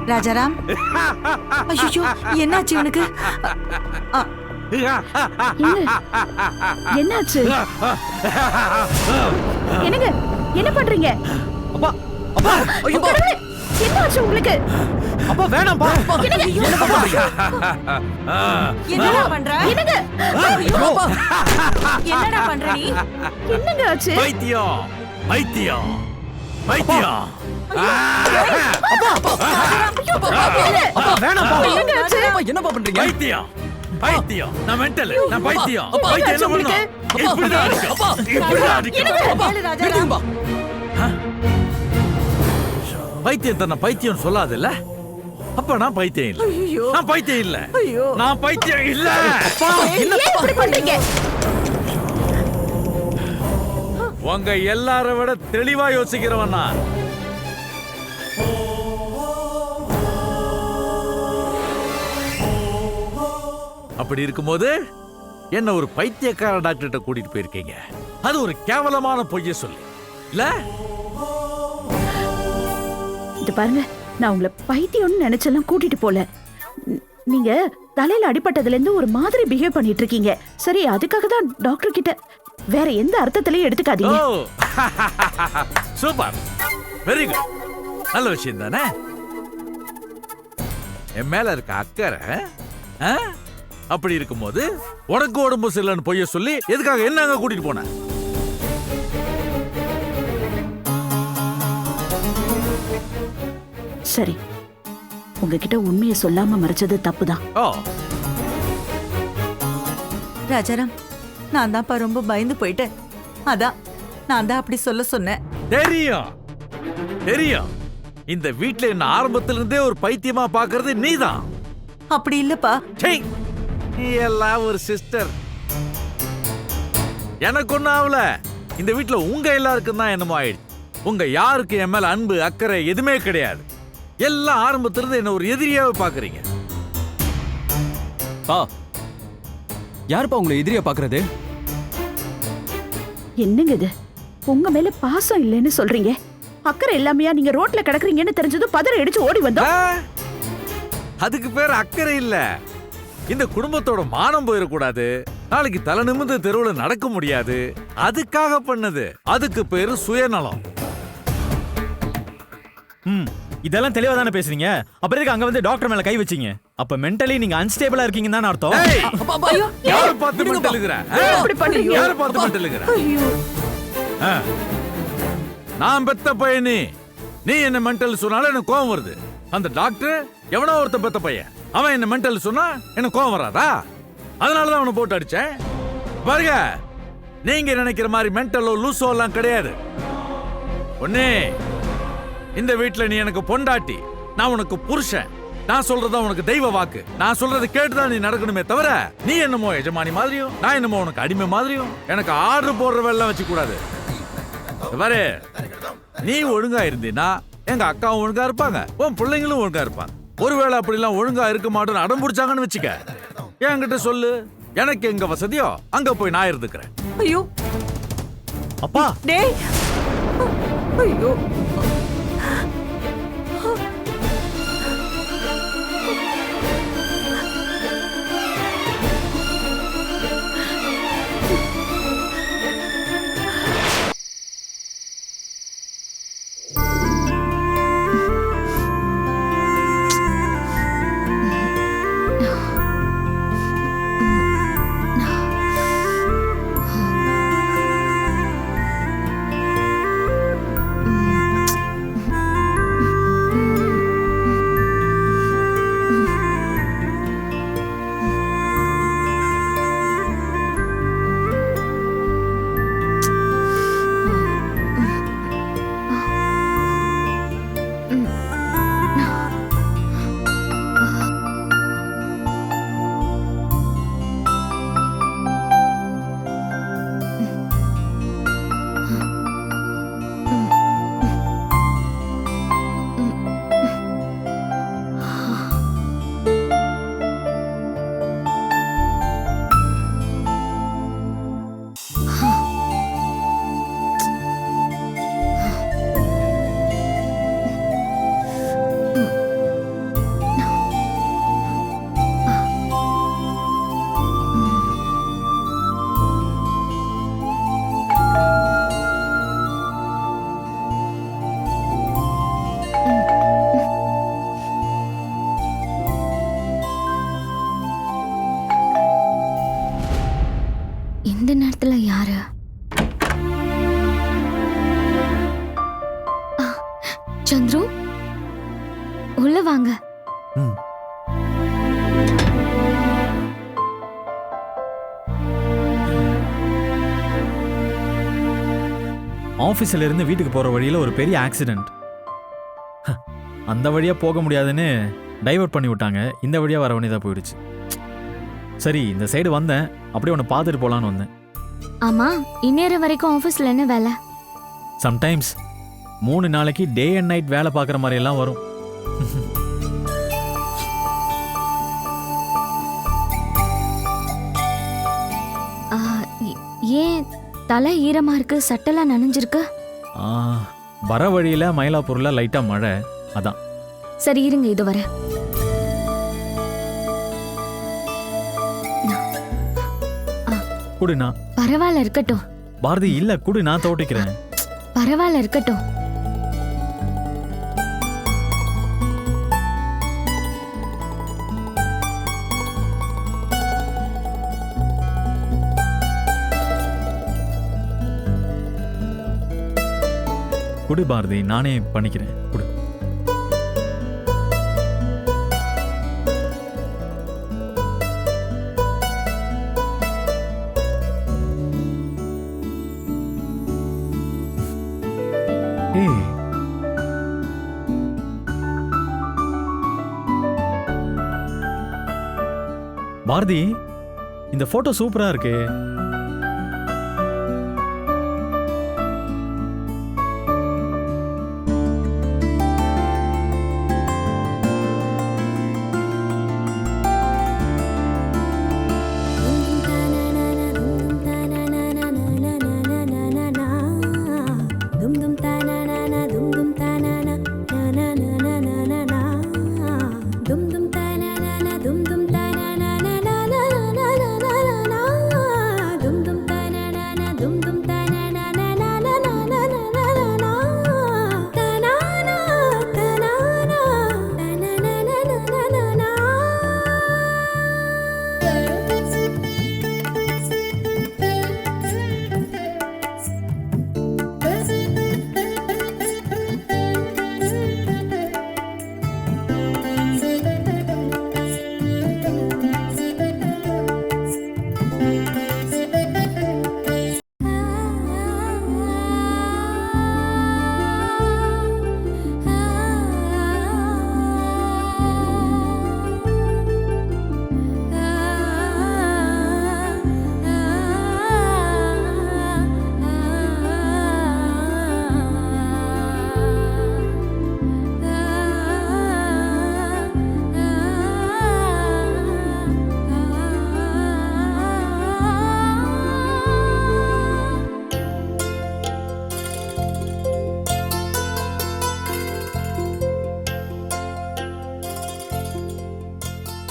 ராஜாராம், ஐயோ என்னாச்சு இவனுக்கு? என்னாச்சு? என்னங்க என்ன பண்றீங்க? அப்பா அப்பா ஐயோ என்னாச்சு உங்களுக்கு? அப்பா வேணாம்பா. என்னடா பண்ற? என்னங்க என்னடா பண்ற நீ? என்னங்க ஆச்சு? பைத்தியம் பைத்தியம் பைத்தியம். அப்பா வேணாம்பா. என்னங்க ஆச்சு? என்னப்பா பண்றீங்க? பைத்தியம் பைத்தியம். நான் மென்டல். நான் பைத்தியம். அப்பா, பைத்தியம் என்ன உங்களுக்கு? பண்ணும்? இப்படிதான் அடிக்கும். இப்படிதான் அடிக்கும். கேளு ராஜாராம். பைத்தியம் தன்னை பைத்தியம் சொல்லாதுல்ல? அப்ப நான் பைத்தியம் இல்ல. நான் பைத்தியம் இல்ல. நான் பைத்தியம் இல்ல. ஏன் இப்படி பண்றீங்க? உங்க எல்லார விட தெளிவா யோசிக்கிறவன் நான். அப்படி இருக்கும்போது என்ன ஒரு பைத்தியக்கார டாக்டர்கிட்ட கூட்டிட்டு போயிருக்கீங்க. அது ஒரு கேவலமான பொய்ய சொல்லி இல்ல? இது பாருங்க, நான் உங்களை பைத்தியம்னு நினைச்செல்லாம் கூட்டிட்டு போல. நீங்க தலையில அடிபட்டதுல இருந்து ஒரு மாதிரி பிஹேவ் பண்ணிட்டு இருக்கீங்க. சரி, அதுக்காக தான் டாக்டர் கிட்ட. வேற எந்த அர்த்தத்திலையும் எடுத்துக்காதீங்க. சூப்பர், வெரி குட், நல்ல விஷயம் தானே. என் மேல இருக்க அக்கறை அப்படி இருக்கும்போது உனக்கு உடம்பு சரியில்லைன்னு பொய்ய சொல்லி எதுக்காக என்ன அங்க கூட்டிட்டு போன? சரி, உங்ககிட்ட உண்மையை சொல்லாம மறைச்சது தப்புதான். ஓ, ராஜாராம், நான் தான்ப்பா ரொம்ப பயந்து போயிட்டேன். அதான் நான் தான் அப்படி சொல்ல சொன்னேன். தெரியும் தெரியும். இந்த வீட்ல என்ன ஆரம்பத்துல இருந்தே ஒரு பைத்தியமா பாக்குறது நீதான். அப்படி இல்லப்பா. சை, நீ எல்லாம் ஒரு சிஸ்டர். எனக்கு ஒண்ணும் ஆகல. இந்த வீட்ல உங்க எல்லாருக்கும் தான் என்னமோ ஆயிடுச்சு. உங்க யாருக்கு என் மேல அன்பு அக்கறை எதுவுமே கிடையாது. எல்லாம் ஆரம்பத்திலிருந்து என்ன ஒரு எதிரியாவே பாக்குறீங்க. யாருப்பா உங்களை எதிரியா பாக்குறது? என்னங்க இது? உங்க மேல பாசம் இல்லைன்னு சொல்றீங்க. அக்கறை இல்லாமையா நீங்க ரோட்ல கிடக்குறீங்கன்னு தெரிஞ்சதும் பதற அடிச்சு ஓடி வந்தோம். அதுக்கு பேர் அக்கறை இல்ல. இந்த குடும்பத்தோட மானம் போயிடக்கூடாது, நாளைக்கு தலை நிமிர்ந்து தெருவில் நடக்க முடியாது, அதுக்காக பண்ணது. அதுக்கு பேரு சுயநலம். இதெல்லாம் தெளிவா தானே பேசுறீங்க. அப்புறம் எதுக்கு அங்க வந்து டாக்டர் மேல கை வச்சீங்க? அப்ப மென்டலி நீங்க அன்ஸ்டேபிளா இருக்கீங்கன்னு தானே அர்த்தம். யாரை பார்த்து மென்டலுங்கிற? யாரை பார்த்து மென்டலுங்கிற? நான் பெத்த பையனி, நீ என்ன மென்டல் சொன்னாலும் எனக்கு கோவம் வருது. அந்த டாக்டர் எவனோ ஒருத்த பெத்த பையன், அவன் என்ன மென்டல் சொன்னா எனக்கு கோவம் வராதா? அதனாலதான் அவனை போட்டு அடிச்சேன். பாருங்க, நீங்க நினைக்கிற மாதிரி மென்டலோ லூசோ எல்லாம் கிடையாது. ஒண்ணே, இந்த வீட்டுல நீ எனக்கு பொண்டாட்டி, நான் உனக்கு புருஷன். நான் சொல்றதா உனக்கு தெய்வ வாக்கு. நான் சொல்றது கேட்டுதான் நீ நடக்கணுமே தவிர, நீ என்னமோ எஜமானி மாதிரியும் நான் என்னமோ உனக்கு அடிமை மாதிரியும் எனக்கு ஆர்டர் போடுற வேலை வச்சு கூடாது. பாரு, நீ ஒழுங்கா இருந்தீன்னா எங்க அக்காவும் ஒழுங்கா இருப்பாங்க, உன் பிள்ளைங்களும் ஒழுங்கா இருப்பாங்க. ஒருவேளை அப்படிலாம் ஒழுங்கா இருக்க மாட்டோம்னு அடம் பிடிச்சாங்கன்னு வச்சுக்க, என்கிட்ட சொல்லு. எனக்கு எங்க வசதியோ அங்க போய் நான் இருந்துக்கிறேன். ஐயோ அப்பா, டேய், ஐயோ சந்துரு, உள்ள வாங்க. ம். ஆபீஸ்ல இருந்து வீட்டுக்கு போற வழியில ஒரு பெரிய ஆக்சிடென்ட். அந்த வழியா போக முடியாதுன்னு டைவர்ட் பண்ணி விட்டாங்க. இந்த வழியா வர வேண்டியதா போயிடுச்சு. சரி, இந்த சைடு வந்தேன், அப்படியே உன்னை பார்த்துட்டு போலான்னு வந்தேன். ஆமா, இந்நேரம் வரைக்கும் ஆபீஸ்ல என்ன வேலை? சம்டைம்ஸ் 3 நாளைக்கு டே அண்ட் நைட் வேலை பார்க்குற மாதிரி எல்லாம் வரும். ஆ, ஏன் தலை ஈரமா இருக்கு, சட்டெல்லாம் நனைஞ்சிருக்கு? ஆ, வர வழியில மயிலாப்பூர்ல லைட்டா மழை, அதான். சரி இருங்க, இது வர. குடு நான். பரவாயில்ல இருக்கட்டும், பாரதி இல்ல, குடு நான் தோட்டிக்கிறேன். பரவாயில்ல இருக்கட்டும். குடு பாரதி, நானே பண்ணிக்கிறேன். குடு. ஏய், பாரதி, இந்த போட்டோ சூப்பரா இருக்கு.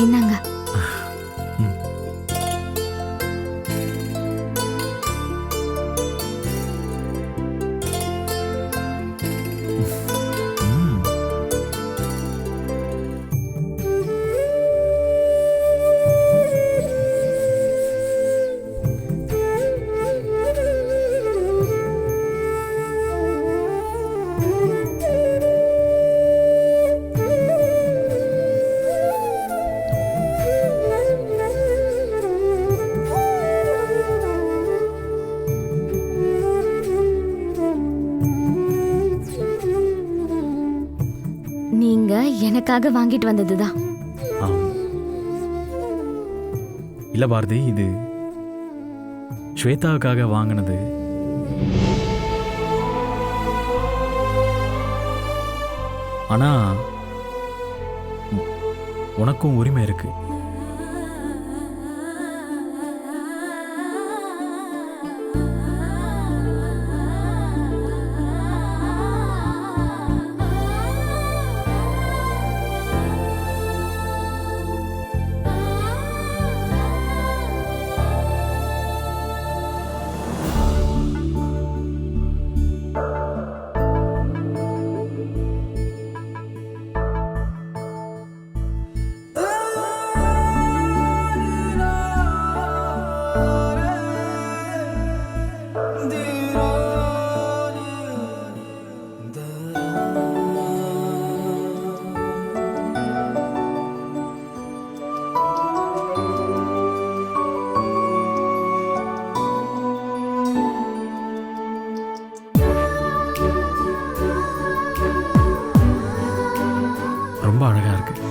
என்னங்க? நீங்க எனக்காக வாங்கிட்டு வந்ததுதான். இல்ல பாரதி, இது ஸ்வேதாவுக்காக வாங்கினது. ஆனா உனக்கும் உரிமை இருக்கு. அழகா இருக்கு.